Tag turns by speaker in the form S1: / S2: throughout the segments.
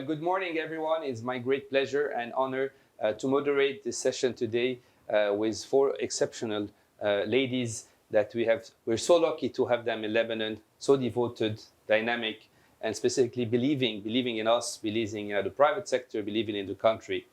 S1: Well, good morning, everyone. It's my great pleasure and honor to moderate this session today with four exceptional ladies that we're so lucky to have them in Lebanon, so devoted, dynamic, and specifically believing in us, believing in the private sector, believing in the country.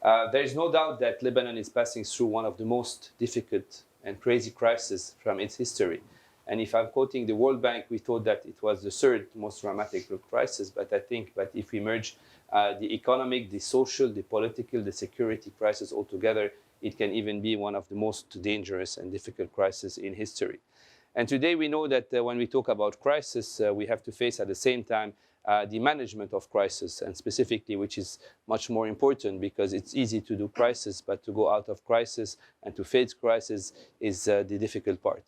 S1: There is no doubt that Lebanon is passing through one of the most difficult and crazy crises from its history. And if I'm quoting the World Bank, we thought that it was the third most dramatic crisis. But I think that if we merge the economic, the social, the political, the security crisis all together, it can even be one of the most dangerous and difficult crises in history. And today we know that when we talk about crisis, we have to face at the same time the management of crisis, and specifically, which is much more important because it's easy to do crisis, but to go out of crisis and to face crisis is the difficult part.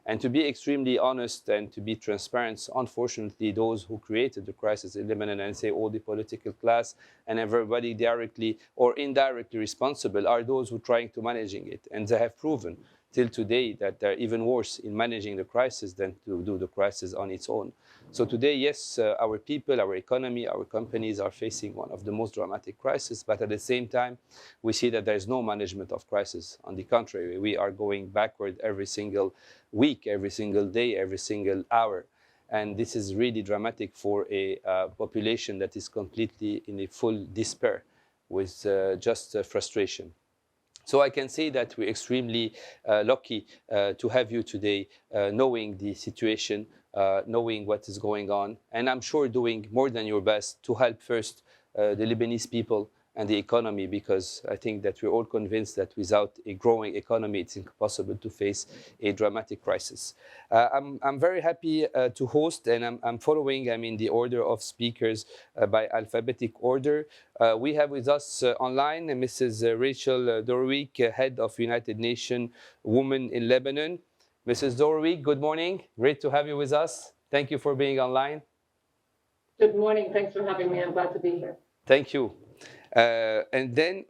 S1: And to be extremely honest and to be transparent, unfortunately, those who created the crisis in Lebanon, and say all the political class and everybody directly or indirectly responsible, are those who are trying to managing it. And they have proven till today that they're even worse in managing the crisis than to do the crisis on its own. So today, yes, our people, our economy, our companies are facing one of the most dramatic crises, but at the same time, we see that there is no management of crisis. On the contrary, we are going backward every single week, every single day, every single hour. And this is really dramatic for a population that is completely in a full despair with just frustration. So I can say that we're extremely lucky to have you today, knowing the situation, knowing what is going on, and I'm sure doing more than your best to help first the Lebanese people and the economy, because I think that we're all convinced that without a growing economy, it's impossible to face a dramatic crisis. I'm very happy to host, and I'm following, the order of speakers by alphabetic order. We have with us online Mrs. Rachel Doreweecks, Head of United Nations Women in Lebanon. Mrs. Doreweecks, good morning. Great to have you with us. Thank you for being online.
S2: Good morning. Thanks for having me. I'm glad to be here.
S1: Thank you. And then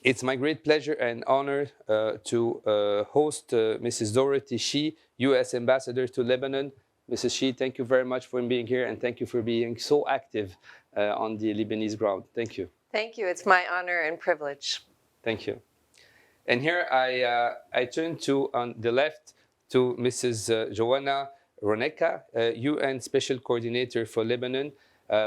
S1: it's my great pleasure and honor to host Mrs. Dorothy Shea, U.S. Ambassador to Lebanon. Mrs. Shea, thank you very much for being here, and thank you for being so active on the Lebanese ground. Thank you.
S3: Thank you. It's my honor and privilege.
S1: Thank you. And here I turn to, on the left, to Mrs. Joanna Wronekka, UN Special Coordinator for Lebanon.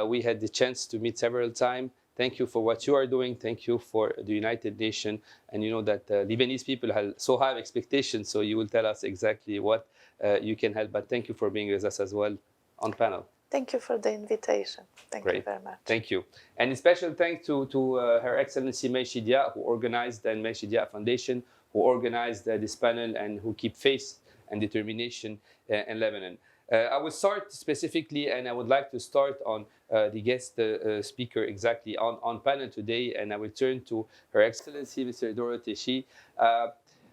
S1: We had the chance to meet several times. Thank you for what you are doing. Thank you for the United Nations. And you know that Lebanese people have so high expectations, so you will tell us exactly what you can help. But thank you for being with us as well on panel.
S4: Thank you for the invitation. Thank you very much.
S1: Thank you. And a special thanks to Her Excellency Merete, who organized, and Merete Foundation, who organized this panel and who keep faith and determination in Lebanon. I will start specifically, and I would like to start on the guest speaker exactly on panel today, and I will turn to Her Excellency, Mr. Dorothy Shea.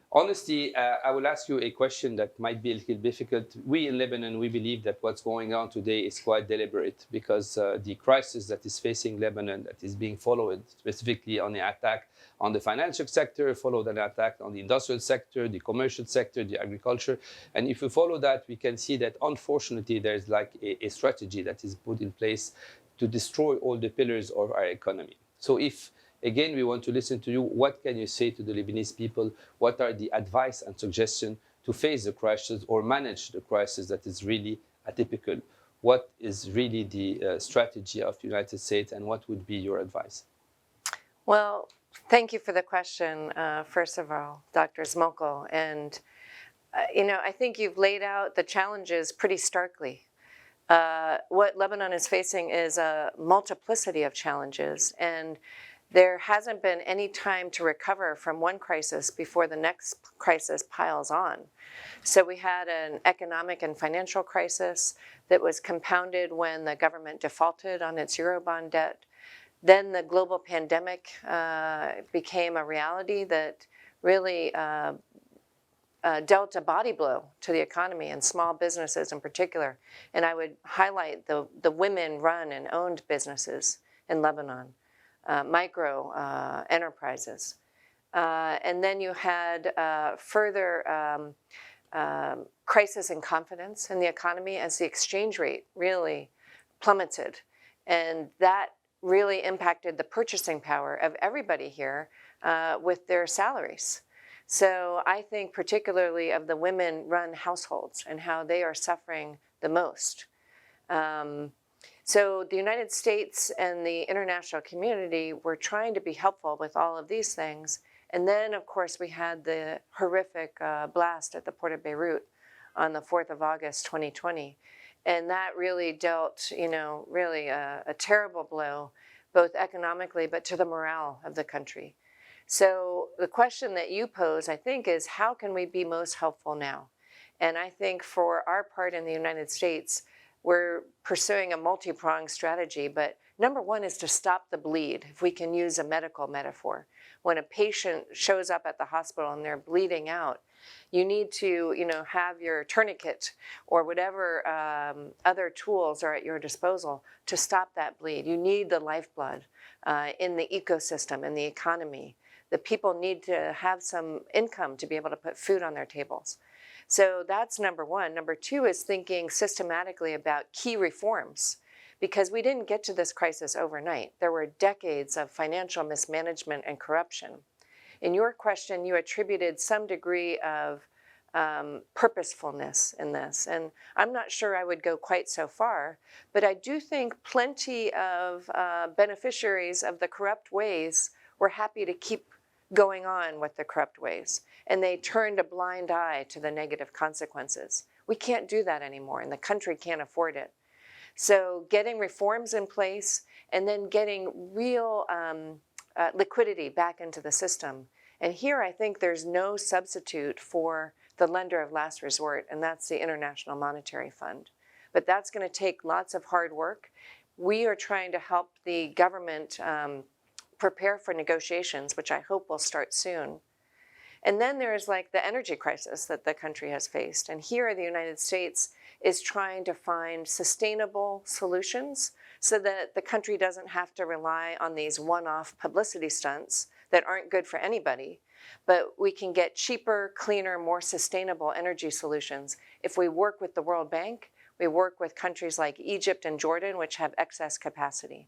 S1: Honestly, I will ask you a question that might be a little difficult. We in Lebanon, we believe that what's going on today is quite deliberate, because the crisis that is facing Lebanon, that is being followed specifically on the attack on the financial sector, followed an attack on the industrial sector, the commercial sector, the agriculture. And if we follow that, we can see that unfortunately there's like a strategy that is put in place to destroy all the pillars of our economy. So if again, we want to listen to you. What can you say to the Lebanese people? What are the advice and suggestions to face the crisis or manage the crisis that is really atypical? What is really the strategy of the United States, and what would be your advice?
S3: Well, thank you for the question, first of all, Dr. Zmokhoul. And, I think you've laid out the challenges pretty starkly. What Lebanon is facing is a multiplicity of challenges, and there hasn't been any time to recover from one crisis before the next crisis piles on. So we had an economic and financial crisis that was compounded when the government defaulted on its Eurobond debt. Then the global pandemic became a reality that really dealt a body blow to the economy and small businesses in particular. And I would highlight the women-run and owned businesses in Lebanon. Micro enterprises. And then you had further crisis in confidence in the economy as the exchange rate really plummeted. And that really impacted the purchasing power of everybody here with their salaries. So I think particularly of the women-run households and how they are suffering the most. So the United States and the international community were trying to be helpful with all of these things. And then, of course, we had the horrific blast at the port of Beirut on the 4th of August, 2020. And that really dealt, really a terrible blow, both economically, but to the morale of the country. So the question that you pose, I think, is how can we be most helpful now? And I think for our part in the United States, we're pursuing a multi-pronged strategy, but number one is to stop the bleed, if we can use a medical metaphor. When a patient shows up at the hospital and they're bleeding out, you need to, have your tourniquet or whatever other tools are at your disposal to stop that bleed. You need the lifeblood in the ecosystem, in the economy. The people need to have some income to be able to put food on their tables. So that's number one. Number two is thinking systematically about key reforms, because we didn't get to this crisis overnight. There were decades of financial mismanagement and corruption. In your question, you attributed some degree of purposefulness in this. And I'm not sure I would go quite so far, but I do think plenty of beneficiaries of the corrupt ways were happy to keep going on with the corrupt ways. And they turned a blind eye to the negative consequences. We can't do that anymore, and the country can't afford it. So getting reforms in place and then getting real liquidity back into the system. And here I think there's no substitute for the lender of last resort, and that's the International Monetary Fund. But that's going to take lots of hard work. We are trying to help the government prepare for negotiations, which I hope will start soon. And then there's like the energy crisis that the country has faced. And here the United States is trying to find sustainable solutions so that the country doesn't have to rely on these one-off publicity stunts that aren't good for anybody, but we can get cheaper, cleaner, more sustainable energy solutions if we work with the World Bank, we work with countries like Egypt and Jordan, which have excess capacity.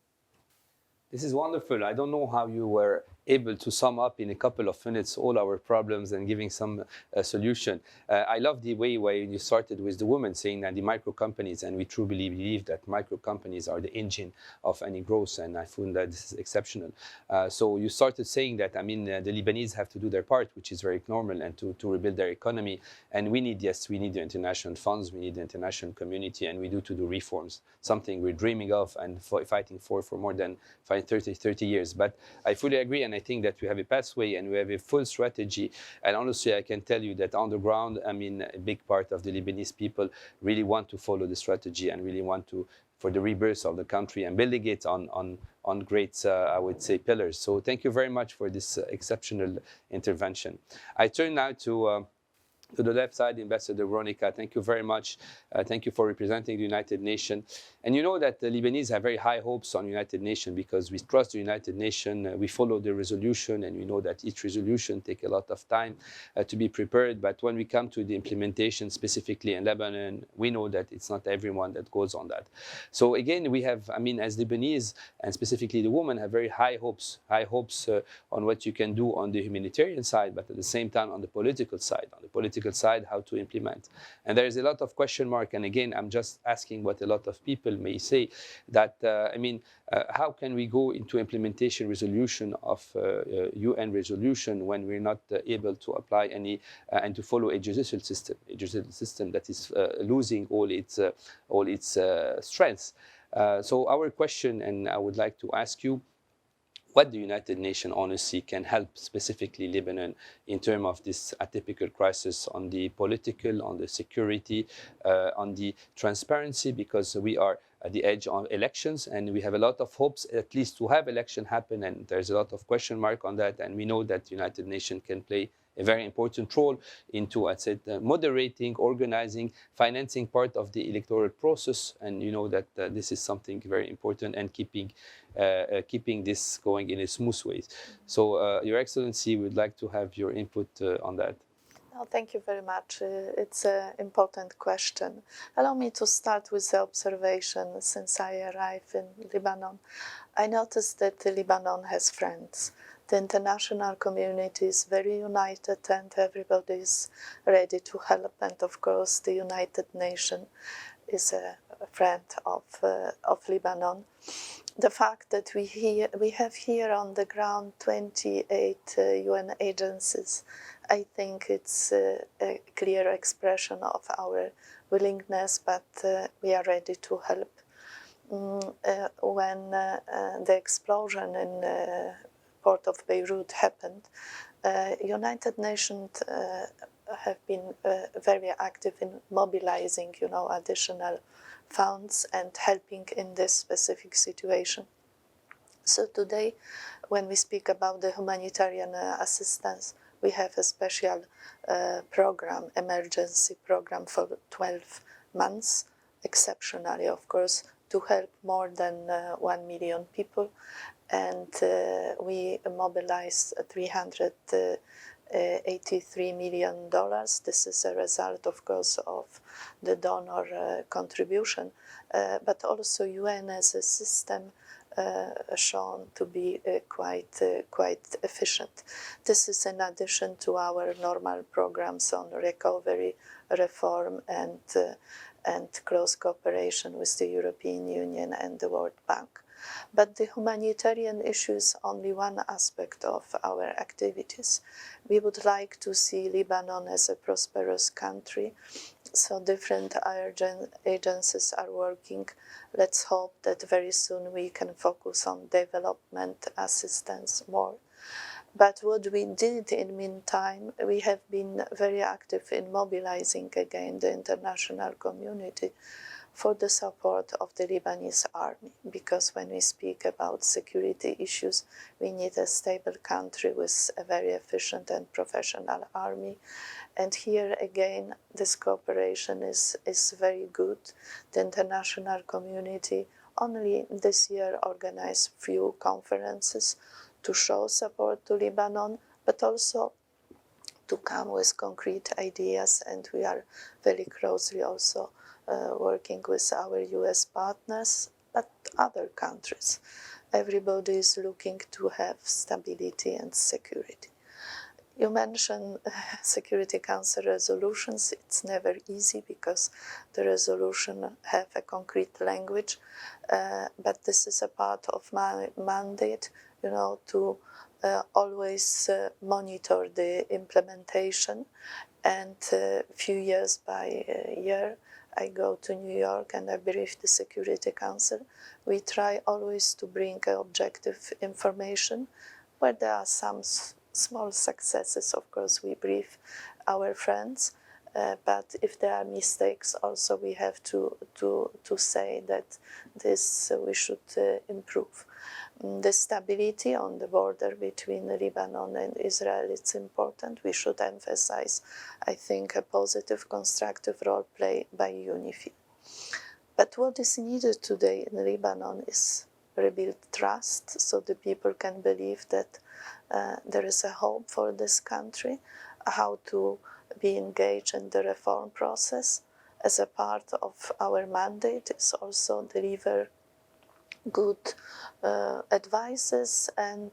S1: This is wonderful. I don't know how you were able to sum up in a couple of minutes all our problems and giving some solution. I love the way you started with the woman saying that the micro companies, and we truly believe that micro companies are the engine of any growth, and I found that this is exceptional. So you started saying that, the Lebanese have to do their part, which is very normal, and to rebuild their economy. And we need the international funds, we need the international community, and we do reforms, something we're dreaming of and fighting for more than 30 years. But I fully agree, and I think that we have a pathway and we have a full strategy. And honestly, I can tell you that on the ground, a big part of the Lebanese people really want to follow the strategy and really want to, for the rebirth of the country and building it on great, I would say, pillars. So thank you very much for this exceptional intervention. I turn now to the left side, Ambassador Wronekka. Thank you very much. Thank you for representing the United Nations. And you know that the Lebanese have very high hopes on the United Nations because we trust the United Nations. We follow the resolution, and we know that each resolution takes a lot of time to be prepared. But when we come to the implementation, specifically in Lebanon, we know that it's not everyone that goes on that. So again, we have, as Lebanese, and specifically the women, have very high hopes on what you can do on the humanitarian side, but at the same time on the political side. On the political side, how to implement. And there is a lot of question mark. And again, I'm just asking what a lot of people may say, that, how can we go into implementation resolution of UN resolution when we're not able to apply any and to follow a judicial system that is losing all its strengths. So our question, and I would like to ask you, what the United Nations honestly can help specifically Lebanon in terms of this atypical crisis on the political, on the security, on the transparency, because we are at the edge of elections and we have a lot of hopes at least to have election happen, and there's a lot of question mark on that, and we know that the United Nations can play a very important role into, I said, moderating, organizing, financing part of the electoral process, and you know that this is something very important, and keeping this going in a smooth way. So, Your Excellency, would like to have your input on that.
S4: No, thank you very much. It's an important question. Allow me to start with the observation. Since I arrived in Lebanon, I noticed that Lebanon has friends. The international community is very united and everybody is ready to help. And of course, the United Nations is a friend of Lebanon. The fact that we have here on the ground 28 UN agencies, I think it's a clear expression of our willingness, but we are ready to help. When the explosion in port of Beirut happened, United Nations have been very active in mobilizing, additional funds and helping in this specific situation. So today, when we speak about the humanitarian assistance, we have a special program, emergency program for 12 months, exceptionally, of course, to help more than 1 million people. And we mobilized $383 million. This is a result, of course, of the donor contribution, but also UN as a system shown to be quite efficient. This is in addition to our normal programs on recovery, reform, and close cooperation with the European Union and the World Bank. But the humanitarian issue is only one aspect of our activities. We would like to see Lebanon as a prosperous country, so different agencies are working. Let's hope that very soon we can focus on development assistance more. But what we did in the meantime, we have been very active in mobilizing again the international community for the support of the Lebanese army, because when we speak about security issues, we need a stable country with a very efficient and professional army. And here again, this cooperation is very good. The international community only this year organized few conferences to show support to Lebanon, but also to come with concrete ideas, and we are very closely also working with our US partners, but other countries. Everybody is looking to have stability and security. You mentioned Security Council resolutions. It's never easy because the resolution have a concrete language, but this is a part of my mandate, to always monitor the implementation. And a few years by year, I go to New York and I brief the Security Council. We try always to bring objective information. Where there are some small successes, of course, we brief our friends. But if there are mistakes, also we have to say that this we should improve. The stability on the border between Lebanon and Israel, it's important. We should emphasize, I think, a positive, constructive role play by UNIFIL. But what is needed today in Lebanon is rebuild trust, so the people can believe that there is a hope for this country, how to be engaged in the reform process. As a part of our mandate is also deliver good advices and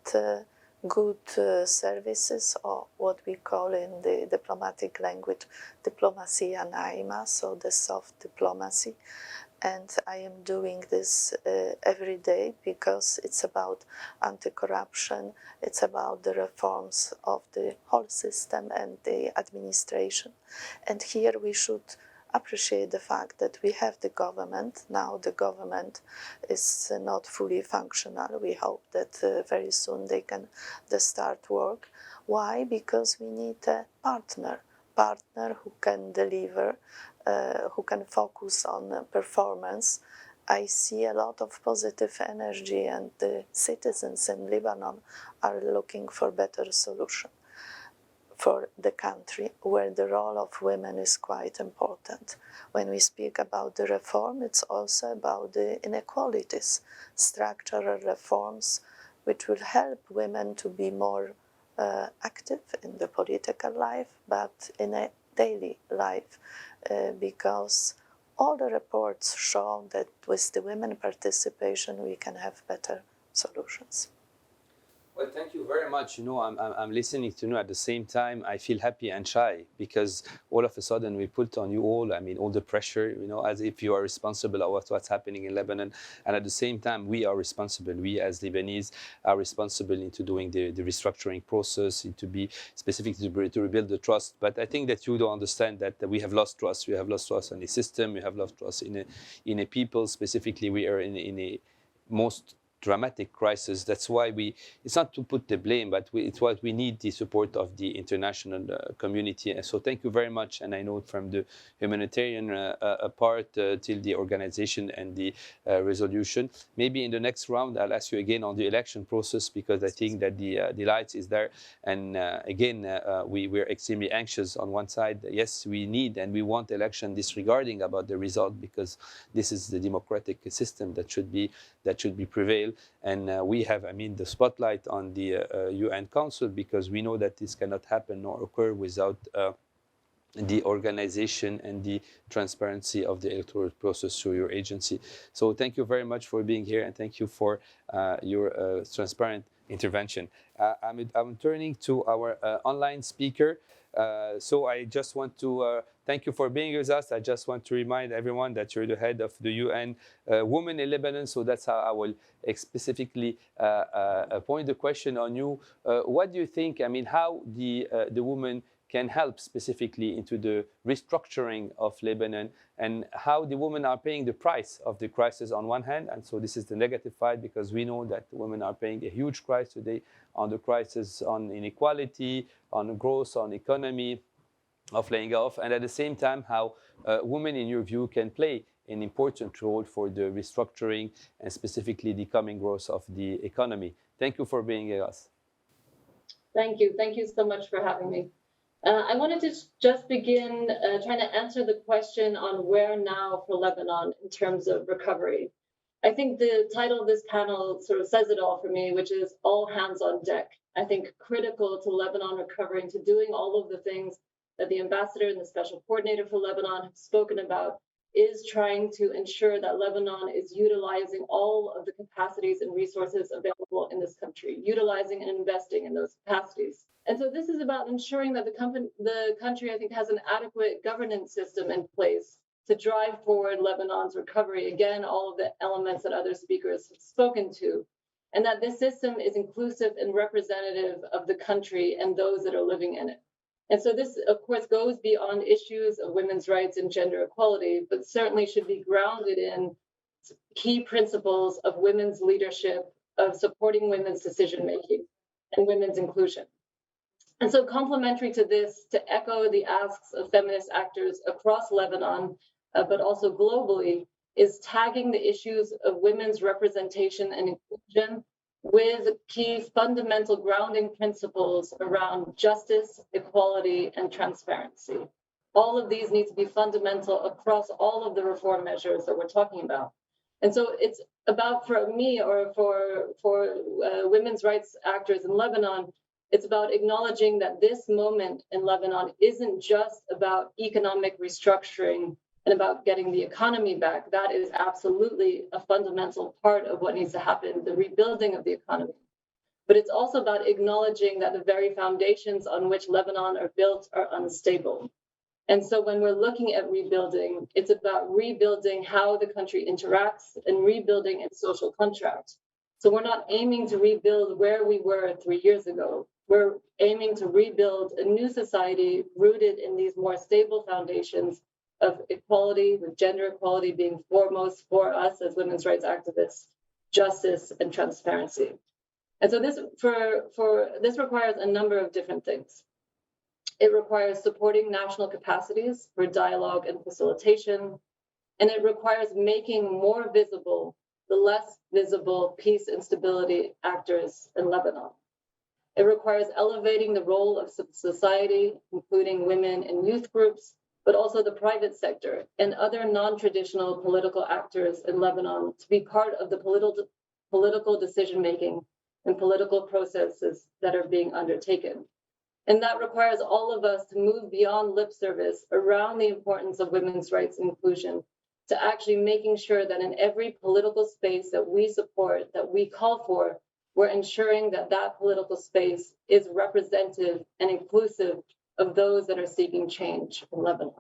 S4: good services, or what we call in the diplomatic language, diplomacia naima, so the soft diplomacy. And I am doing this every day because it's about anti-corruption, it's about the reforms of the whole system and the administration. And here we should appreciate the fact that we have the government. Now the government is not fully functional. We hope that very soon they start work. Why? Because we need a partner who can deliver, who can focus on performance. I see a lot of positive energy, and the citizens in Lebanon are looking for better solution for the country, where the role of women is quite important. When we speak about the reform, it's also about the inequalities, structural reforms, which will help women to be more active in the political life, but in a daily life, because all the reports show that with the women participation, we can have better solutions.
S1: Well, thank you very much. I'm listening to you. At the same time, I feel happy and shy because all of a sudden we put on you all, all the pressure, as if you are responsible of what's happening in Lebanon. And at the same time, we are responsible. We as Lebanese are responsible into doing the restructuring process, into be specific to rebuild the trust. But I think that you don't understand that we have lost trust. We have lost trust in the system. We have lost trust in a people. Specifically, we are in a most dramatic crisis. That's why it's not to put the blame, but it's what we need the support of the international community. And so thank you very much. And I know from the humanitarian part till the organization and the resolution. Maybe in the next round, I'll ask you again on the election process, because I think that the light is there. And again, we're extremely anxious on one side. Yes, we need and we want election disregarding about the result, because this is the democratic system that should be prevail. And we have, the spotlight on the UN Council, because we know that this cannot happen nor occur without the organization and the transparency of the electoral process through your agency. So thank you very much for being here, and thank you for your transparent intervention. I'm turning to our online speaker. So I just want to thank you for being with us. I just want to remind everyone that you're the head of the UN Women in Lebanon. So that's how I will specifically point the question on you. What do you think, how the women can help specifically into the restructuring of Lebanon, and how the women are paying the price of the crisis on one hand? And so this is the negative side, because we know that women are paying a huge price today on the crisis, on inequality, on growth, on economy, of laying off, and at the same time, how women, in your view, can play an important role for the restructuring and specifically the coming growth of the economy. Thank you for being with us.
S2: Thank you. Thank you so much for having me. I wanted to just begin trying to answer the question on where now for Lebanon in terms of recovery. I think the title of this panel sort of says it all for me, which is all hands on deck. I think critical to Lebanon recovering, to doing all of the things that the ambassador and the special coordinator for Lebanon have spoken about, is trying to ensure that Lebanon is utilizing all of the capacities and resources available in this country, utilizing and investing in those capacities. And so this is about ensuring that the country, I think, has an adequate governance system in place to drive forward Lebanon's recovery. Again, all of the elements that other speakers have spoken to, and that this system is inclusive and representative of the country and those that are living in it. And so this, of course, goes beyond issues of women's rights and gender equality, but certainly should be grounded in key principles of women's leadership, of supporting women's decision-making and women's inclusion. And so complementary to this, to echo the asks of feminist actors across Lebanon, but also globally, is tagging the issues of women's representation and inclusion with key fundamental grounding principles around justice, equality, and transparency. All of these need to be fundamental across all of the reform measures that we're talking about. And so it's about, for me, or for women's rights actors in Lebanon, it's about acknowledging that this moment in Lebanon isn't just about economic restructuring and about getting the economy back. That is absolutely a fundamental part of what needs to happen, the rebuilding of the economy. But it's also about acknowledging that the very foundations on which Lebanon are built are unstable. And so when we're looking at rebuilding, it's about rebuilding how the country interacts and rebuilding its social contract. So we're not aiming to rebuild where we were 3 years ago. We're aiming to rebuild a new society rooted in these more stable foundations of equality, with gender equality being foremost for us as women's rights activists, justice and transparency. And so this requires a number of different things. It requires supporting national capacities for dialogue and facilitation, and it requires making more visible the less visible peace and stability actors in Lebanon. It requires elevating the role of society, including women and youth groups, but also the private sector and other non-traditional political actors in Lebanon to be part of the political decision-making and political processes that are being undertaken. And that requires all of us to move beyond lip service around the importance of women's rights and inclusion to actually making sure that in every political space that we support, that we call for, we're ensuring that that political space is representative and inclusive of those that are seeking change in Lebanon.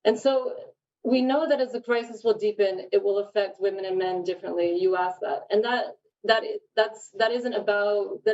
S2: And so we know that as the crisis will deepen, it will affect women and men differently. You asked that. And that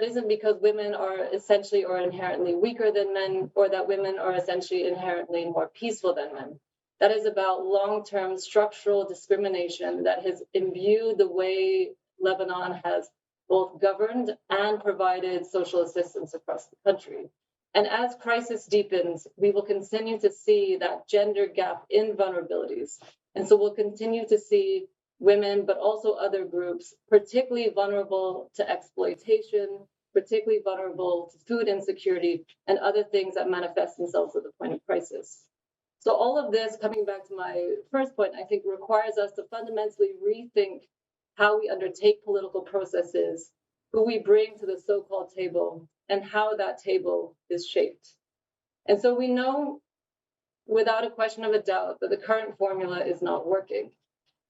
S2: isn't because women are essentially or inherently weaker than men, or that women are essentially inherently more peaceful than men. That is about long-term structural discrimination that has imbued the way Lebanon has both governed and provided social assistance across the country. And as crisis deepens, we will continue to see that gender gap in vulnerabilities. And so we'll continue to see women, but also other groups, particularly vulnerable to exploitation, particularly vulnerable to food insecurity and other things that manifest themselves at the point of crisis. So all of this, coming back to my first point, I think requires us to fundamentally rethink how we undertake political processes, who we bring to the so-called table, and how that table is shaped. And so we know without a question of a doubt that the current formula is not working.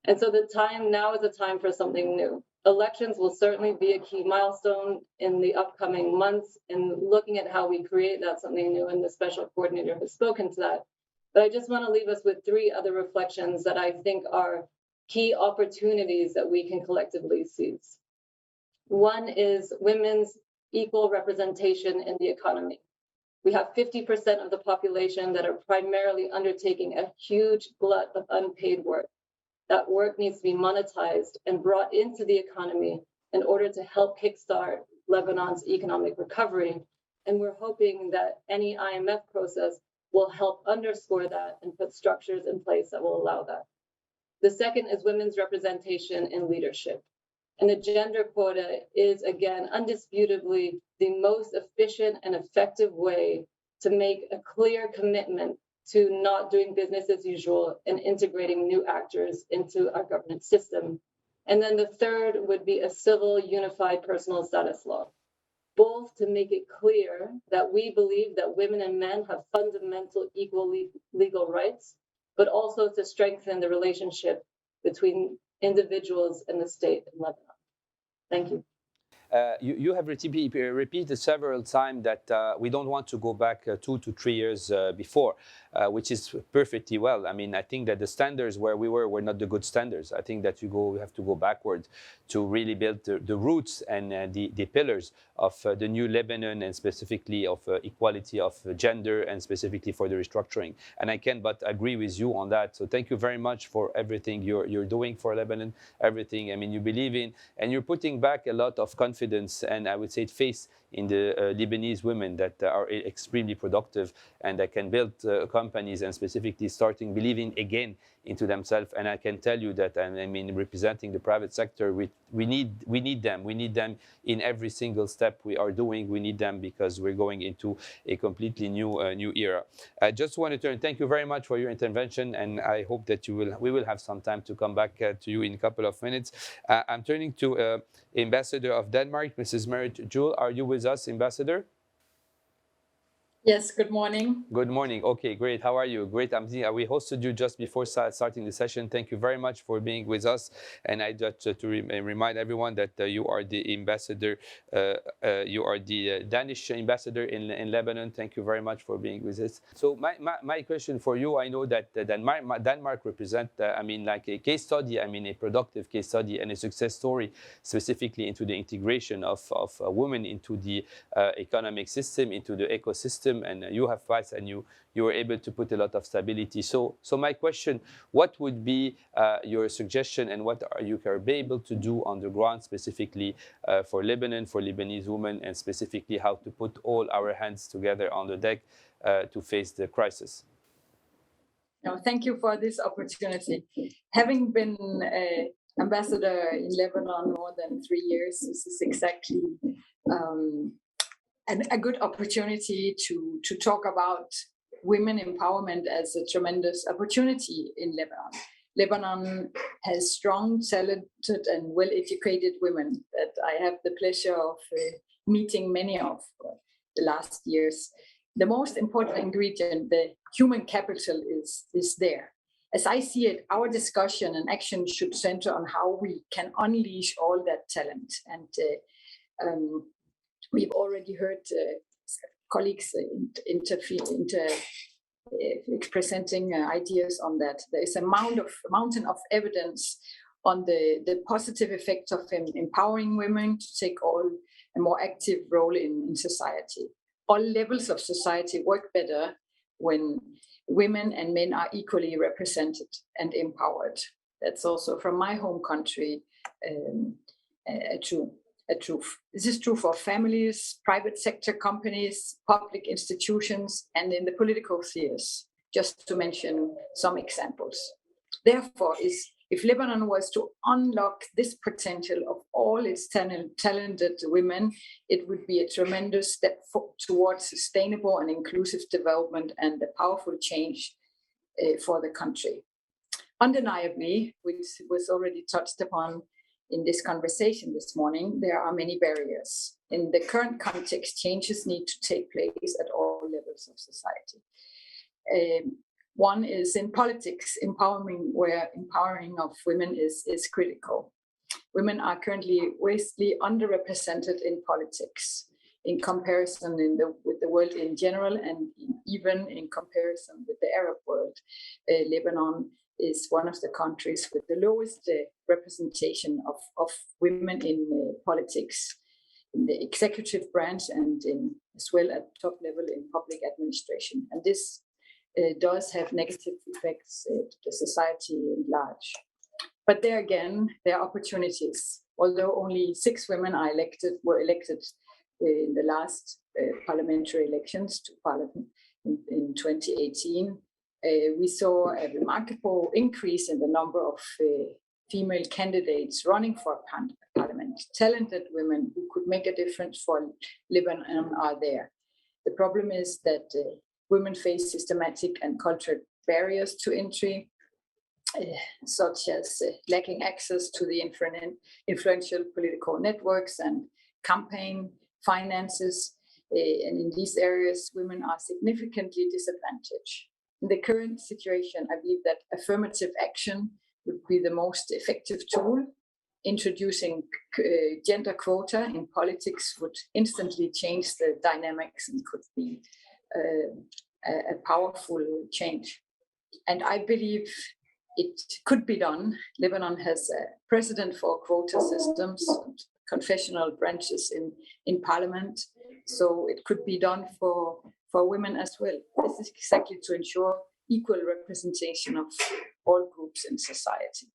S2: And so the time now is a time for something new. Elections will certainly be a key milestone in the upcoming months in looking at how we create that something new, and the special coordinator has spoken to that. But I just want to leave us with three other reflections that I think are key opportunities that we can collectively seize. One is women's equal representation in the economy. We have 50% of the population that are primarily undertaking a huge glut of unpaid work. That work needs to be monetized and brought into the economy in order to help kickstart Lebanon's economic recovery. And we're hoping that any IMF process will help underscore that and put structures in place that will allow that. The second is women's representation in leadership. And the gender quota is, again, undisputably the most efficient and effective way to make a clear commitment to not doing business as usual and integrating new actors into our governance system. And then the third would be a civil unified personal status law, both to make it clear that we believe that women and men have fundamental equal legal rights, but also to strengthen the relationship between individuals and the state in Lebanon. Thank you.
S1: You have repeated several times that we don't want to go back 2 to 3 years before, which is perfectly well. I mean, I think that the standards where we were not the good standards. I think that we have to go backward to really build the roots and the pillars of the new Lebanon, and specifically of equality of gender, and specifically for the restructuring. And I can but agree with you on that. So thank you very much for everything you're doing for Lebanon, everything, I mean, you believe in, and you're putting back a lot of confidence and I would say faith in the Lebanese women that are extremely productive and that can build companies, and specifically starting believing again into themselves. And I can tell you that, and I mean, representing the private sector, we need them. We need them in every single step we are doing. We need them because we're going into a completely new era. I just want to thank you very much for your intervention, and I hope that we will have some time to come back to you in a couple of minutes. I'm turning to Ambassador of Denmark, Mrs. Merete Juhl. Are you with us, Ambassador?
S5: Yes, good morning.
S1: Good morning. Okay, great. How are you? Great. We hosted you just before starting the session. Thank you very much for being with us. And I just to remind everyone that you are the ambassador, you are the Danish ambassador in Lebanon. Thank you very much for being with us. So my question for you, I know that Denmark represents, I mean, like a case study, I mean, a productive case study and a success story, specifically into the integration of women into the economic system, into the ecosystem. And you have fights, and you were able to put a lot of stability. So my question, what would be your suggestion, and what are you able to do on the ground, specifically for Lebanon, for Lebanese women, and specifically how to put all our hands together on the deck to face the crisis?
S5: No, thank you for this opportunity. Having been ambassador in Lebanon more than 3 years, this is exactly a good opportunity to talk about women empowerment as a tremendous opportunity in Lebanon. Lebanon has strong, talented, and well-educated women that I have the pleasure of meeting many of the last years. The most important ingredient, the human capital, is there. As I see it, our discussion and action should center on how we can unleash all that talent. And we've already heard colleagues presenting ideas on that. There is a mountain of evidence on the positive effects of empowering women to take a more active role in society. All levels of society work better when women and men are equally represented and empowered. That's also from my home country a truth. This is true for families, private sector companies, public institutions, and in the political spheres, just to mention some examples. Therefore, if Lebanon was to unlock this potential of all its talented women, it would be a tremendous step towards sustainable and inclusive development and a powerful change for the country. Undeniably, which was already touched upon in this conversation this morning, there are many barriers. In the current context, changes need to take place at all levels of society. One is in politics, where empowering of women is critical. Women are currently vastly underrepresented in politics in comparison with the world in general, and even in comparison with the Arab world. Lebanon is one of the countries with the lowest representation of women in politics, in the executive branch, and as well at top level in public administration. And this does have negative effects to the society at large. But there again, there are opportunities. Although only 6 women were elected in the last parliamentary elections to parliament in 2018, we saw a remarkable increase in the number of female candidates running for parliament. Talented women who could make a difference for Lebanon are there. The problem is that women face systematic and cultural barriers to entry, such as lacking access to the influential political networks and campaign finances. And in these areas, women are significantly disadvantaged. In the current situation, I believe that affirmative action would be the most effective tool. Introducing gender quota in politics would instantly change the dynamics and could be a powerful change. And I believe it could be done. Lebanon has a precedent for quota systems, confessional branches in parliament. So it could be done for women as well. This is exactly to ensure equal representation of all groups in society.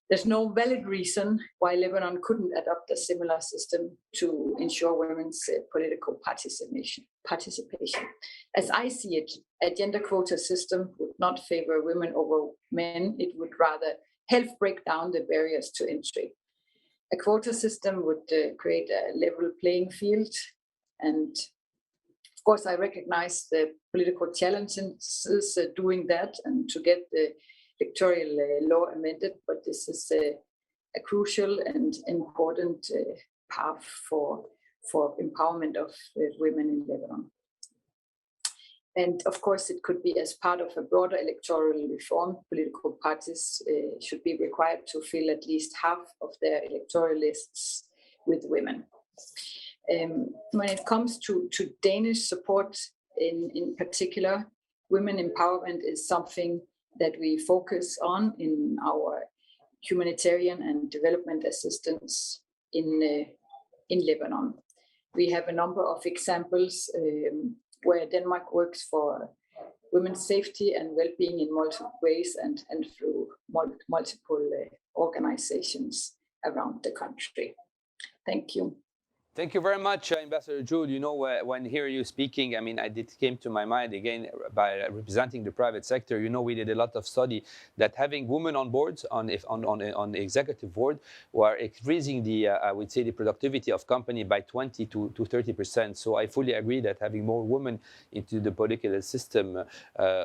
S5: There's no valid reason why Lebanon couldn't adopt a similar system to ensure women's political participation. As I see it, a gender quota system would not favor women over men. It would rather help break down the barriers to entry. A quota system would create a level playing field. And of course, I recognize the political challenges doing that and to get the electoral law amended, but this is a crucial and important path for empowerment of women in Lebanon. And of course, it could be as part of a broader electoral reform. Political parties should be required to fill at least half of their electoral lists with women. When it comes to Danish support in particular, women empowerment is something that we focus on in our humanitarian and development assistance in Lebanon. We have a number of examples where Denmark works for women's safety and well-being in multiple ways and through multiple organizations around the country. Thank you.
S1: Thank you very much, Ambassador Juhl. You know, when hear you speaking, I mean, it came to my mind again by representing the private sector. You know, we did a lot of study that having women on boards, on the executive board, who are increasing the, I would say, the productivity of company by 20 to 30%. So I fully agree that having more women into the political system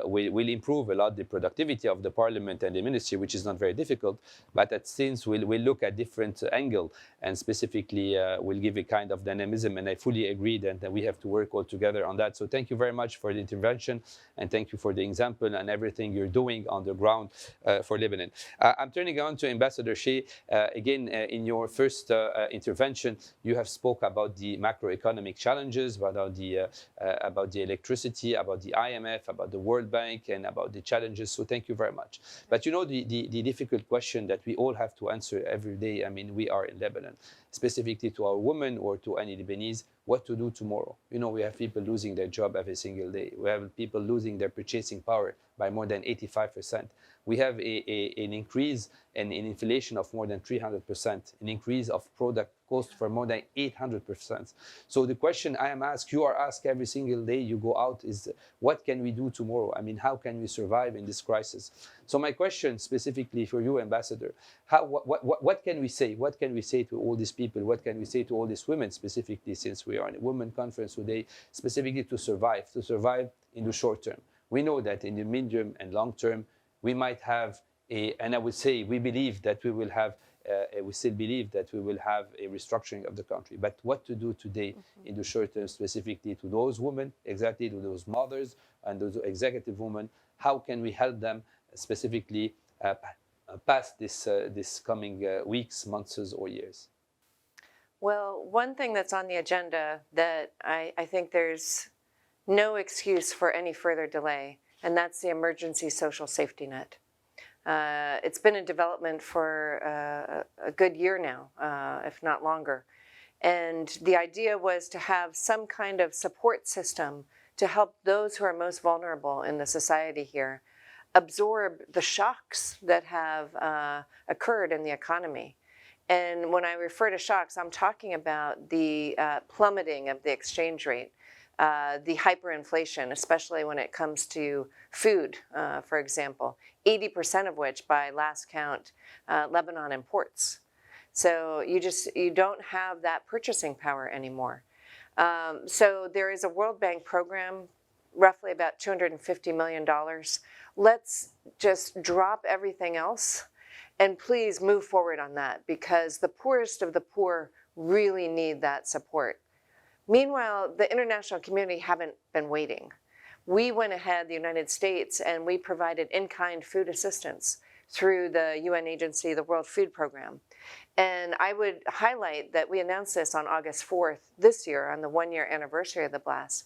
S1: will improve a lot the productivity of the parliament and the ministry, which is not very difficult. But at since we'll look at different angle and specifically we'll give a kind of dynamism, and I fully agree that we have to work all together on that. So thank you very much for the intervention, and thank you for the example and everything you're doing on the ground for Lebanon. I'm turning on to Ambassador Shea. Again, in your first intervention, you have spoke about the macroeconomic challenges, about the electricity, about the IMF, about the World Bank, and about the challenges. So thank you very much. But you know, the difficult question that we all have to answer every day, I mean, we are in Lebanon, specifically to our women or to any Lebanese, what to do tomorrow. You know, we have people losing their job every single day. We have people losing their purchasing power by more than 85%. We have an increase in inflation of more than 300%, an increase of product cost for more than 800%. So the question I am asked, you are asked every single day you go out is, what can we do tomorrow? I mean, how can we survive in this crisis? So my question specifically for you, Ambassador, what can we say? What can we say to all these people? What can we say to all these women specifically, since we are in a women conference today, specifically to survive in the short term? We know that in the medium and long term, we might have and I would say we believe that we will have, we still believe that we will have a restructuring of the country. But what to do today in the short term, specifically to those women, exactly to those mothers and those executive women, how can we help them specifically past this coming weeks, months, or years?
S3: Well, one thing that's on the agenda that I think there's no excuse for any further delay, and that's the emergency social safety net. It's been in development for a good year now, if not longer. And the idea was to have some kind of support system to help those who are most vulnerable in the society here absorb the shocks that have occurred in the economy. And when I refer to shocks, I'm talking about the plummeting of the exchange rate, the hyperinflation, especially when it comes to food, for example, 80% of which, by last count, Lebanon imports. So you don't have that purchasing power anymore. So there is a World Bank program, roughly about $250 million. Let's just drop everything else and please move forward on that, because the poorest of the poor really need that support. Meanwhile, the international community haven't been waiting. We went ahead, the United States, and we provided in-kind food assistance through the UN agency, the World Food Program. And I would highlight that we announced this on August 4th this year, on the one-year anniversary of the blast,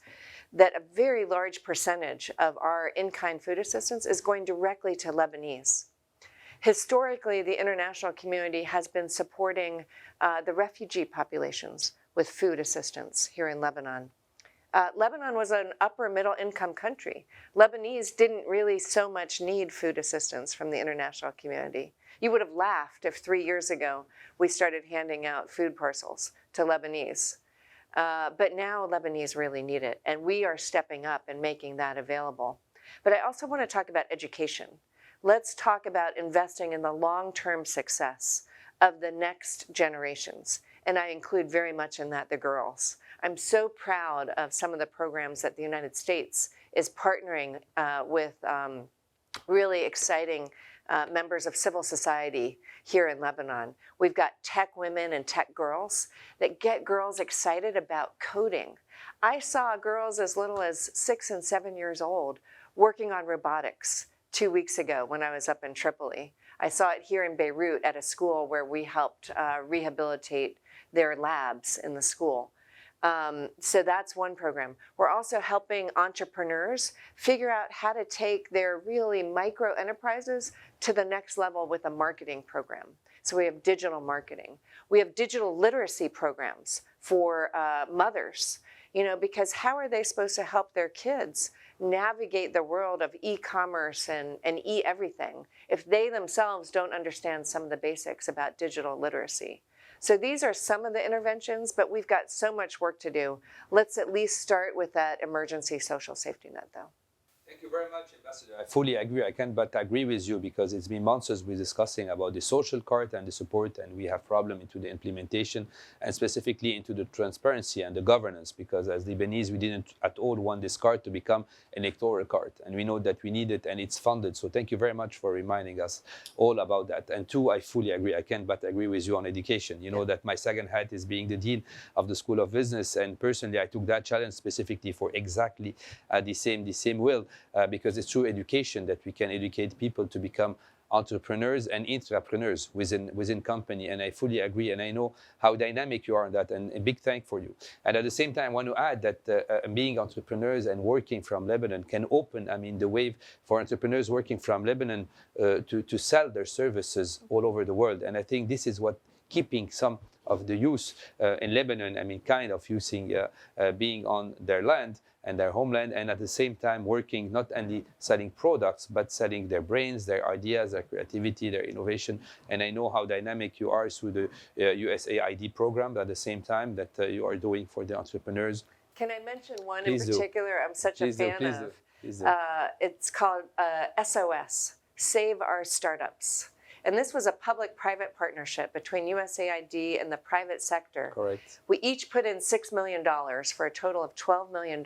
S3: that a very large percentage of our in-kind food assistance is going directly to Lebanese. Historically, the international community has been supporting the refugee populations with food assistance here in Lebanon. Lebanon was an upper middle income country. Lebanese didn't really so much need food assistance from the international community. You would have laughed if 3 years ago we started handing out food parcels to Lebanese. But now Lebanese really need it, and we are stepping up and making that available. But I also want to talk about education. Let's talk about investing in the long-term success of the next generations. And I include very much in that the girls. I'm so proud of some of the programs that the United States is partnering with really exciting members of civil society here in Lebanon. We've got tech women and tech girls that get girls excited about coding. I saw girls as little as 6 and 7 years old working on robotics 2 weeks ago when I was up in Tripoli. I saw it here in Beirut at a school where we helped rehabilitate their labs in the school. So that's one program. We're also helping entrepreneurs figure out how to take their really micro enterprises to the next level with a marketing program. So we have digital marketing. We have digital literacy programs for mothers, you know, because how are they supposed to help their kids navigate the world of e-commerce and e-everything if they themselves don't understand some of the basics about digital literacy? So these are some of the interventions, but we've got so much work to do. Let's at least start with that emergency social safety net, though.
S1: Thank you very much, Ambassador. I fully agree. I can but agree with you because it's been months as we're discussing about the social card and the support, and we have problem into the implementation and specifically into the transparency and the governance, because as Lebanese, we didn't at all want this card to become an electoral card, and we know that we need it and it's funded. So thank you very much for reminding us all about that. And two, I fully agree. I can but agree with you on education. You know that my second hat is being the Dean of the School of Business, and personally, I took that challenge specifically for exactly the same will. Because it's through education that we can educate people to become entrepreneurs and intrapreneurs within company. And I fully agree, and I know how dynamic you are on that, and a big thank for you. And at the same time, I want to add that being entrepreneurs and working from Lebanon can open, the wave for entrepreneurs working from Lebanon to sell their services all over the world. And I think this is what keeping some of the youth in Lebanon, kind of using being on their land and their homeland, and at the same time working not only selling products, but selling their brains, their ideas, their creativity, their innovation. And I know how dynamic you are through the USAID program at the same time that you are doing for the entrepreneurs.
S3: Can I mention one
S1: Please
S3: in particular I'm such a fan of?
S1: Please do.
S3: It's called SOS, Save Our Startups. And this was a public-private partnership between USAID and the private sector.
S1: Correct.
S3: We each put in $6 million for a total of $12 million.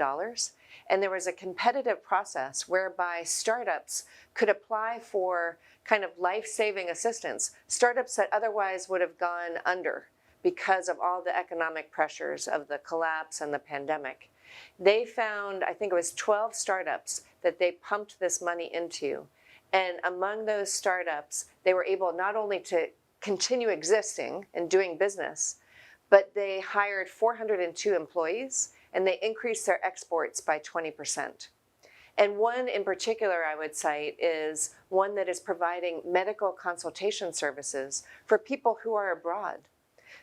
S3: And there was a competitive process whereby startups could apply for kind of life-saving assistance, startups that otherwise would have gone under because of all the economic pressures of the collapse and the pandemic. They found, I think it was 12 startups that they pumped this money into. And among those startups, they were able not only to continue existing and doing business, but they hired 402 employees and they increased their exports by 20%. And one in particular I would cite is one that is providing medical consultation services for people who are abroad.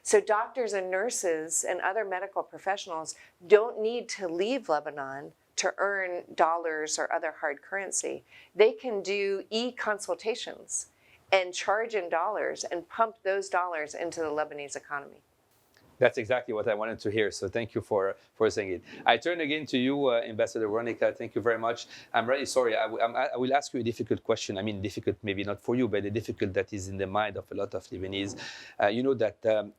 S3: So doctors and nurses and other medical professionals don't need to leave Lebanon to earn dollars or other hard currency. They can do e-consultations and charge in dollars and pump those dollars into the Lebanese economy.
S1: That's exactly what I wanted to hear. So thank you for saying it. I turn again to you, Ambassador Wronekka. Thank you very much. I'm really sorry. I will ask you a difficult question. Difficult maybe not for you, but a difficult that is in the mind of a lot of Lebanese. You know that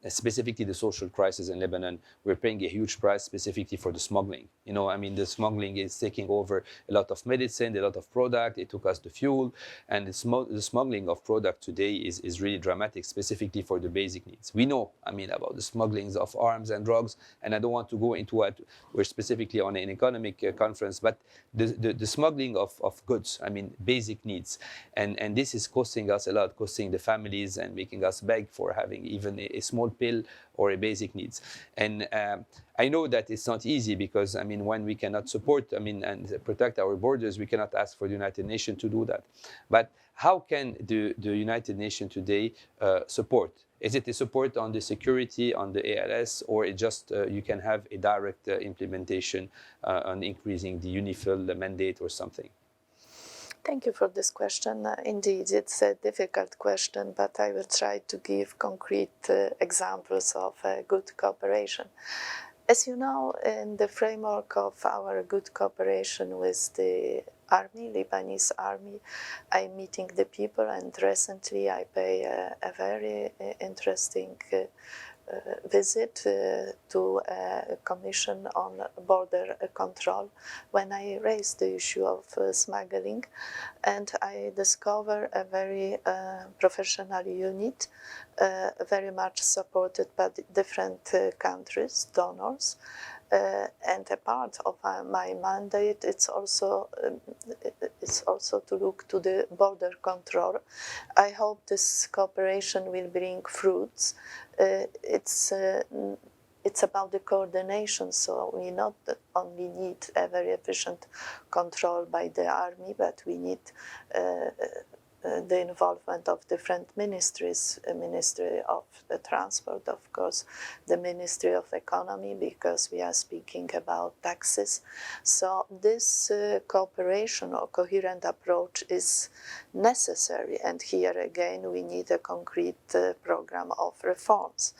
S1: specifically the social crisis in Lebanon, we're paying a huge price specifically for the smuggling. The smuggling is taking over a lot of medicine, a lot of product. It took us the fuel. And the smuggling of product today is really dramatic, specifically for the basic needs. We know, about the smuggling of arms and drugs, and I don't want to go into what we're specifically on an economic conference, but the smuggling of goods, basic needs, and this is costing us a lot, costing the families and making us beg for having even a small pill or a basic needs. And I know that it's not easy because when we cannot support and protect our borders, we cannot ask for the United Nations to do that. But how can the United Nations today support? Is it a support on the security, on the ALS, or it just you can have a direct implementation on increasing the UNIFIL mandate or something?
S4: Thank you for this question. Indeed, it's a difficult question, but I will try to give concrete examples of good cooperation. As you know, in the framework of our good cooperation with the army, Lebanese army, I'm meeting the people, and recently I pay a very interesting visit to a commission on border control when I raised the issue of smuggling, and I discover a very professional unit, very much supported by different countries, donors. And a part of my mandate, it's also to look to the border control. I hope this cooperation will bring fruits. It's about the coordination, so we not only need a very efficient control by the army, but we need the involvement of different ministries, Ministry of the Transport, of course, the Ministry of Economy, because we are speaking about taxes. So this cooperation or coherent approach is necessary, and here again we need a concrete program of reforms.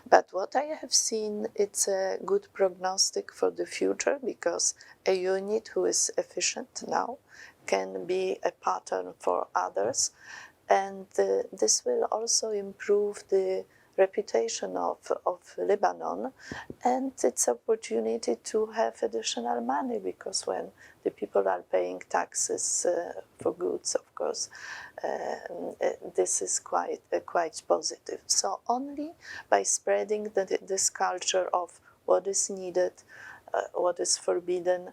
S4: But what I have seen, it's a good prognostic for the future, because a unit who is efficient now can be a pattern for others, and this will also improve the reputation of Lebanon and its opportunity to have additional money, because when the people are paying taxes for goods, of course, this is quite positive. So only by spreading this culture of what is needed, what is forbidden,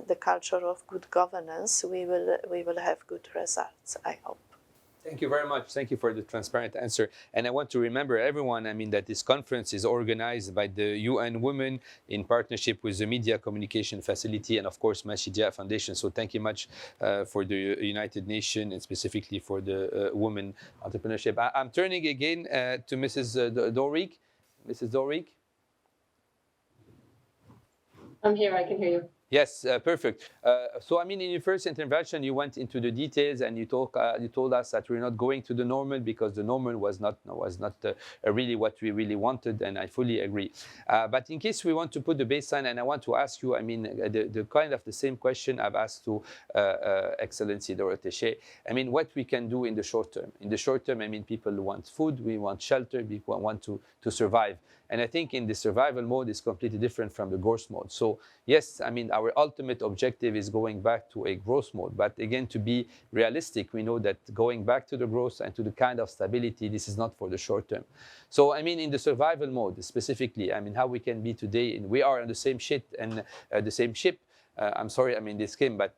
S4: the culture of good governance, we will have good results, I hope.
S1: Thank you very much. Thank you for the transparent answer. And I want to remember everyone, that this conference is organized by the UN Women in partnership with the Media Communication Facility and, of course, Mashidia Foundation. So thank you much for the United Nations and specifically for the women entrepreneurship. I'm turning again to Mrs. Doreweecks. Mrs. Doreweecks?
S2: I'm here, I can hear you.
S1: Yes, perfect. So, in your first intervention, you went into the details and you told us that we're not going to the normal because the normal was not really what we really wanted, and I fully agree. But in case we want to put the baseline, and I want to ask you, the kind of the same question I've asked to Excellency Dorothy Shea. What we can do in the short term. In the short term, people want food, we want shelter, people want to survive. And I think in the survival mode is completely different from the growth mode. So yes, our ultimate objective is going back to a growth mode. But again, to be realistic, we know that going back to the growth and to the kind of stability, this is not for the short term. So in the survival mode specifically, how we can be today, and we are on the same ship and the same ship. I'm sorry, this came, but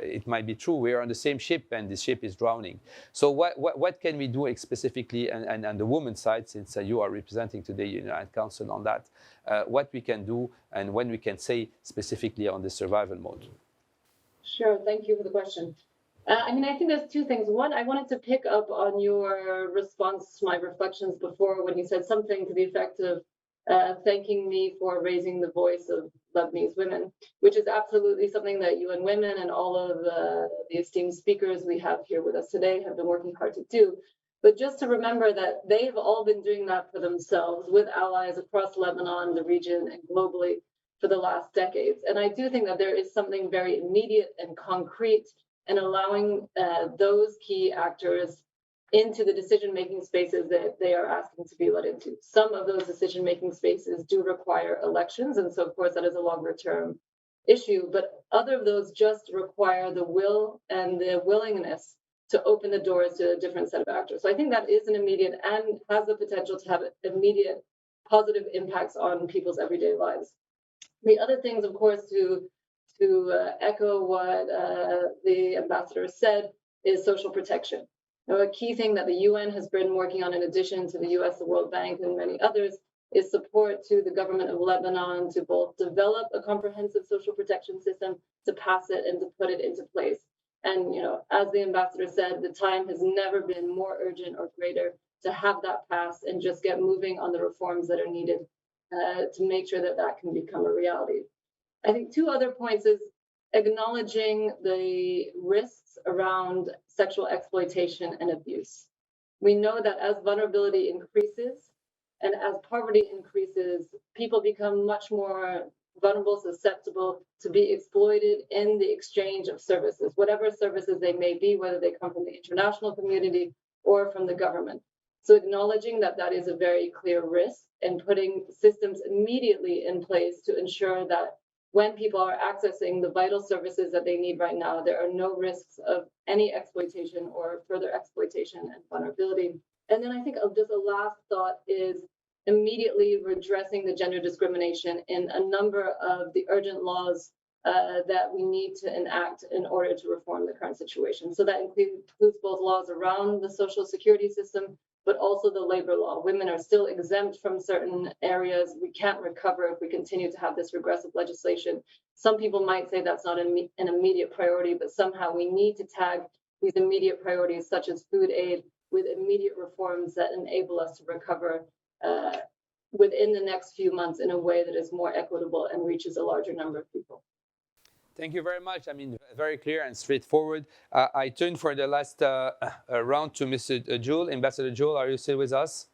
S1: it might be true. We are on the same ship, and the ship is drowning. So what can we do specifically, and on the women's side, since you are representing today United Council on that, what we can do and when we can say specifically on the survival mode?
S2: Sure, thank you for the question. I think there's two things. One, I wanted to pick up on your response to my reflections before when you said something to the effect of thanking me for raising the voice of Lebanese women, which is absolutely something that UN Women and all of the esteemed speakers we have here with us today have been working hard to do. But just to remember that they've all been doing that for themselves with allies across Lebanon, the region, and globally for the last decades. And I do think that there is something very immediate and concrete in allowing those key actors into the decision-making spaces that they are asking to be let into. Some of those decision-making spaces do require elections, and so of course that is a longer-term issue, but other of those just require the will and the willingness to open the doors to a different set of actors. So I think that is an immediate and has the potential to have immediate positive impacts on people's everyday lives. The other things, of course, to echo what the ambassador said, is social protection. Now, a key thing that the UN has been working on, in addition to the US, the World Bank, and many others, is support to the government of Lebanon to both develop a comprehensive social protection system, to pass it, and to put it into place. And, as the ambassador said, the time has never been more urgent or greater to have that pass and just get moving on the reforms that are needed to make sure that that can become a reality. I think two other points is acknowledging the risks around sexual exploitation and abuse. We know that as vulnerability increases and as poverty increases, people become much more vulnerable, susceptible to be exploited in the exchange of services, whatever services they may be, whether they come from the international community or from the government. So acknowledging that that is a very clear risk and putting systems immediately in place to ensure that when people are accessing the vital services that they need right now, there are no risks of any exploitation or further exploitation and vulnerability. And then I think just a last thought is immediately redressing the gender discrimination in a number of the urgent laws that we need to enact in order to reform the current situation. So that includes both laws around the social security system, but also the labor law. Women are still exempt from certain areas. We can't recover if we continue to have this regressive legislation. Some people might say that's not an immediate priority, but somehow we need to tag these immediate priorities such as food aid with immediate reforms that enable us to recover within the next few months in a way that is more equitable and reaches a larger number of people.
S1: Thank you very much. I mean, very clear and straightforward. I turn for the last round to Mr. Juhl. Ambassador Juhl, are you still with us?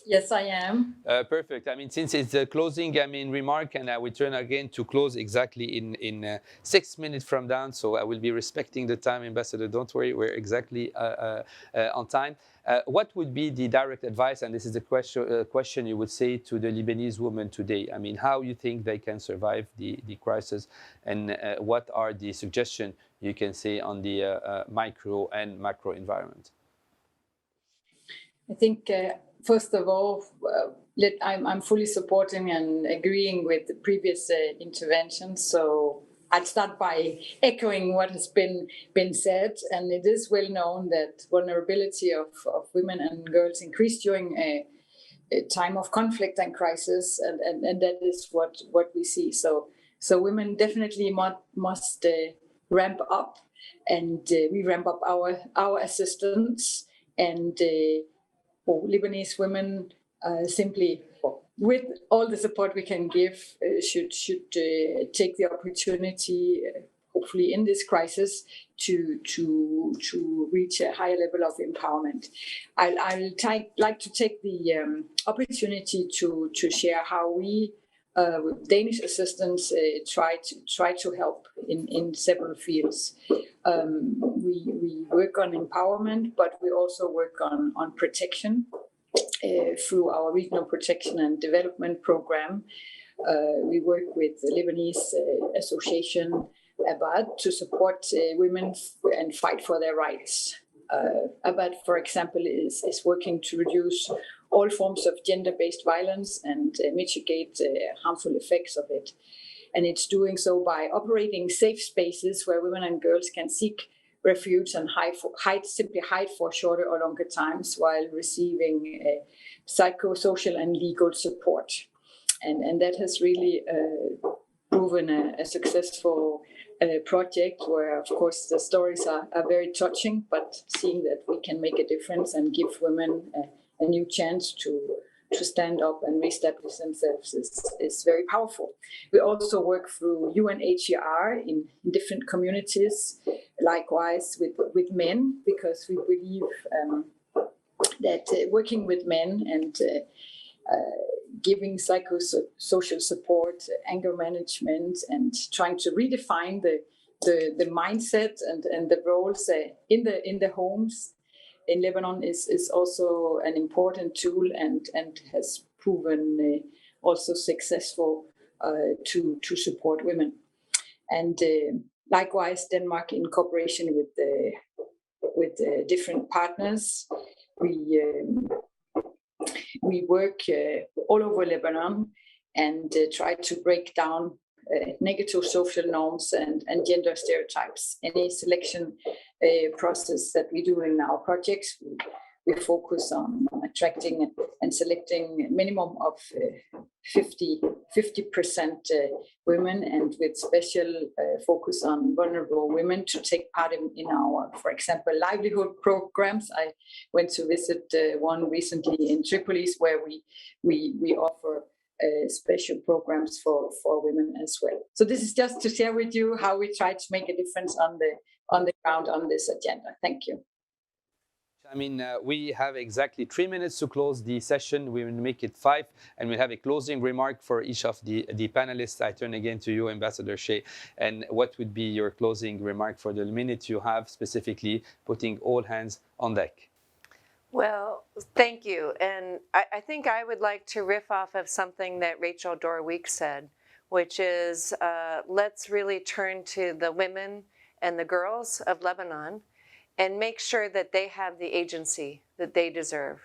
S5: Yes, I am.
S1: Perfect. I mean, since it's a closing, remark, and I will turn again to close exactly in 6 minutes from now. So I will be respecting the time, Ambassador. Don't worry, we're exactly on time. What would be the direct advice, and this is the question you would say to the Lebanese women today? I mean, how you think they can survive the crisis, and what are the suggestions you can say on the micro and macro environment?
S5: I think, first of all, I'm fully supporting and agreeing with the previous interventions. So I'd start by echoing what has been said. And it is well known that vulnerability of women and girls increase during a time of conflict and crisis. And that is what we see. So women definitely must ramp up, and we ramp up our assistance. And Lebanese women simply, with all the support we can give, should take the opportunity, hopefully in this crisis, to reach a higher level of empowerment. I'll like to take the opportunity to share how we, with Danish assistance, try to help in several fields. We work on empowerment, but we also work on protection through our regional protection and development program. We work with the Lebanese association Abad to support women and fight for their rights. Abad, for example, is working to reduce all forms of gender-based violence and mitigate harmful effects of it. And it's doing so by operating safe spaces where women and girls can seek refuge and simply hide for shorter or longer times while receiving psychosocial and legal support. And that has really proven a successful project where, of course, the stories are very touching, but seeing that we can make a difference and give women a new chance to stand up and reestablish themselves is very powerful. We also work through UNHCR in different communities, likewise with men, because we believe that working with men and giving psychosocial support, anger management, and trying to redefine the mindset and the roles in the homes in Lebanon is also an important tool and has proven also successful to support women. And likewise, Denmark, in cooperation with different partners, we work all over Lebanon and try to break down negative social norms and gender stereotypes. Any selection process that we do in our projects, we focus on attracting and selecting a minimum of 50% women, and with special focus on vulnerable women to take part in our, for example, livelihood programs. I went to visit one recently in Tripolis, where we offer special programs for women as well. So this is just to share with you how we try to make a difference on the ground on this agenda. Thank you.
S1: I mean, we have exactly 3 minutes to close the session. We will make it 5, and we'll have a closing remark for each of the panelists. I turn again to you, Ambassador Shea. And what would be your closing remark for the minute you have, specifically putting all hands on deck?
S3: Well, thank you. And I think I would like to riff off of something that Rachel Doreweecks said, which is let's really turn to the women and the girls of Lebanon and make sure that they have the agency that they deserve.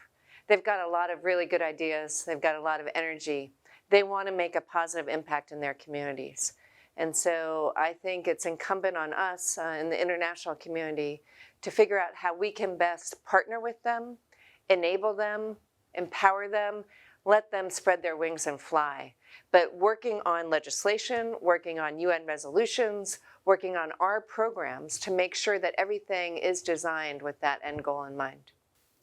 S3: They've got a lot of really good ideas. They've got a lot of energy. They want to make a positive impact in their communities. And so I think it's incumbent on us in the international community to figure out how we can best partner with them, enable them, empower them, let them spread their wings and fly. But working on legislation, working on UN resolutions, working on our programs to make sure that everything is designed with that end goal in mind.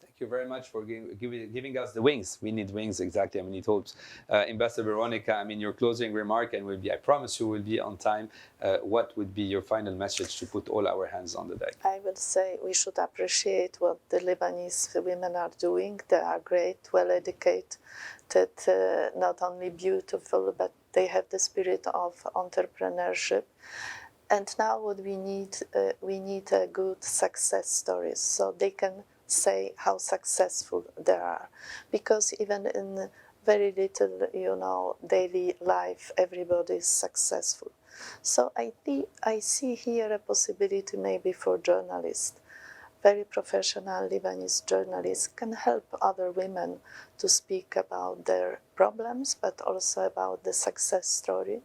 S1: Thank you very much for giving us the wings. We need wings, exactly. We need hopes. Ambassador Wronekka, your closing remark, and I promise you will be on time. What would be your final message to put all our hands on the deck?
S4: I will say we should appreciate what the Lebanese women are doing. They are great, well educated, not only beautiful, but they have the spirit of entrepreneurship. And now what we need a good success stories so they can say how successful they are, because even in very little, daily life, everybody is successful. So I see here a possibility maybe for journalists, very professional Lebanese journalists can help other women to speak about their problems, but also about the success story.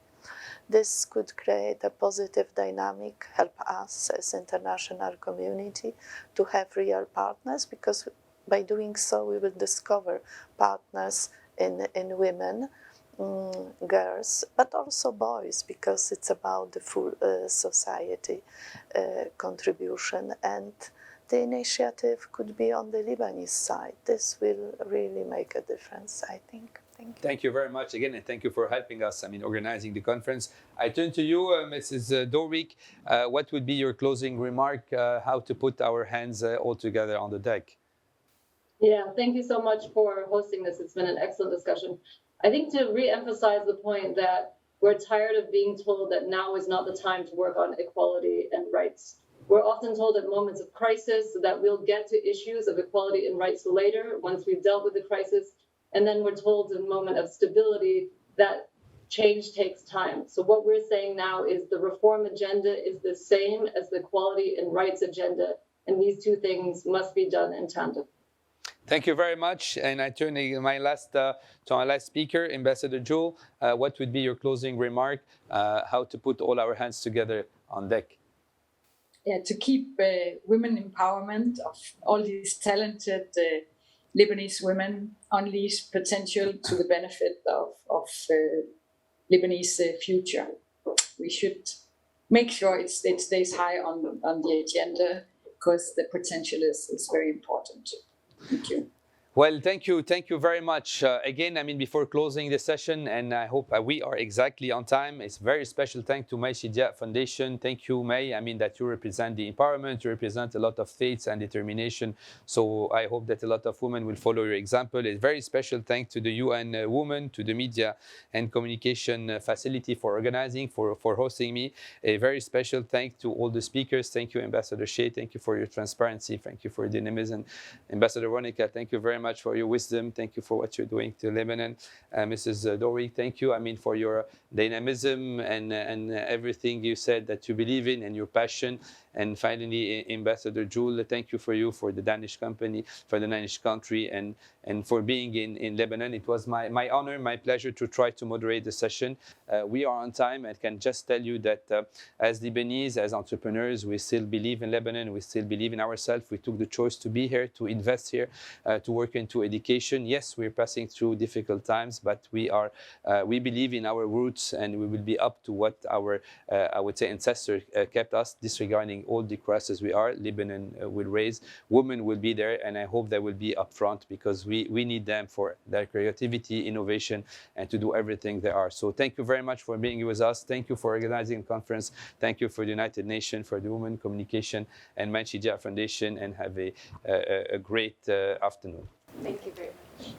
S4: This could create a positive dynamic, help us as international community to have real partners, because by doing so we will discover partners in women, girls, but also boys, because it's about the full society contribution. And the initiative could be on the Lebanese side. This will really make a difference, I think.
S1: Thank you very much again, and thank you for helping us, organizing the conference. I turn to you, Mrs. Doreweecks. What would be your closing remark, how to put our hands all together on the deck?
S2: Yeah, thank you so much for hosting this. It's been an excellent discussion. I think to re-emphasize the point that we're tired of being told that now is not the time to work on equality and rights. We're often told at moments of crisis that we'll get to issues of equality and rights later, once we've dealt with the crisis. And then we're told in a moment of stability that change takes time. So what we're saying now is the reform agenda is the same as the equality and rights agenda. And these two things must be done in tandem.
S1: Thank you very much. And I turn to my last speaker, Ambassador Juhl. What would be your closing remark, how to put all our hands together on deck?
S5: Yeah, to keep women empowerment of all these talented Lebanese women, unleash potential to the benefit of Lebanese future. We should make sure it stays high on the agenda, because the potential is very important. Thank you.
S1: Well, thank you very much. Again, before closing the session, and I hope we are exactly on time, it's a very special thank to May Shidia Foundation. Thank you, May. That you represent the empowerment, you represent a lot of faith and determination. So I hope that a lot of women will follow your example. A very special thank to the UN Women, to the Media and Communication Facility for organizing, for hosting me. A very special thank to all the speakers. Thank you, Ambassador Shea. Thank you for your transparency. Thank you for your dynamism. Ambassador Wronekka, thank you very much for your wisdom. Thank you for what you're doing to Lebanon. Mrs. Doreweecks, thank you. For your dynamism and everything you said that you believe in and your passion. And finally, Ambassador Juhl, thank you for the Danish company, for the Danish country, and for being in Lebanon. It was my honor, my pleasure to try to moderate the session. We are on time. I can just tell you that as Lebanese, as entrepreneurs, we still believe in Lebanon. We still believe in ourselves. We took the choice to be here, to invest here, to work into education. Yes, we're passing through difficult times, but we believe in our roots, and we will be up to what our, I would say, ancestors kept us, disregarding all the crises we are. Lebanon will raise. Women will be there, and I hope they will be up front, because we need them for their creativity, innovation, and to do everything they are. So thank you very much for being with us. Thank you for organizing the conference. Thank you for the United Nations, for the Women Communication and May Shidia Foundation, and have a great afternoon.
S3: Thank you very much.